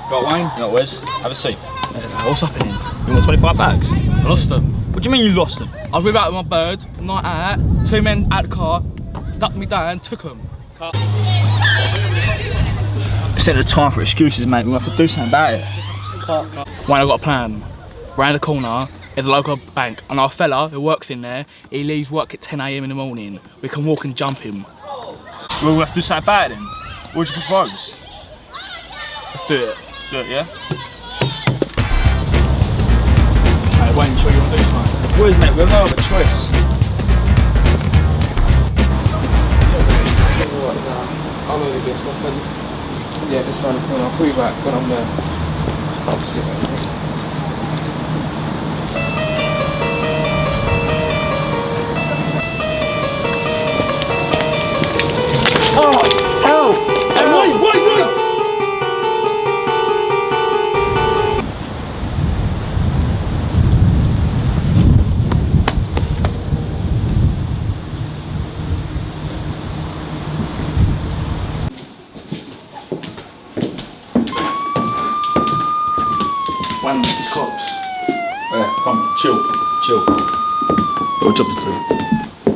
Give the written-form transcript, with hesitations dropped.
Got Wayne? You know, Wes, have a seat. What's happening? You want 25 bags? I lost them. What do you mean you lost them? I was with out with my bird, night out, two men at the car, ducked me down, took them. Instead of time for excuses, mate, we have to do something about it. Wayne, I've got a plan. Round the corner, there's a local bank, and our fella who works in there, he leaves work at 10 AM in the morning. We can walk and jump him. Well, we have to do something about it then. What do you propose? Let's do it. Let's do it, yeah? Hey, Wayne, sure you want to do something? Wes, mate, we have no other choice. I'll only be a second. Yeah, just round the corner. I'll call you back when I'm there. I'll see you later. Oh, help! Hey, wait! Wayne, it's cops. Yeah, come, chill. Got a job to do.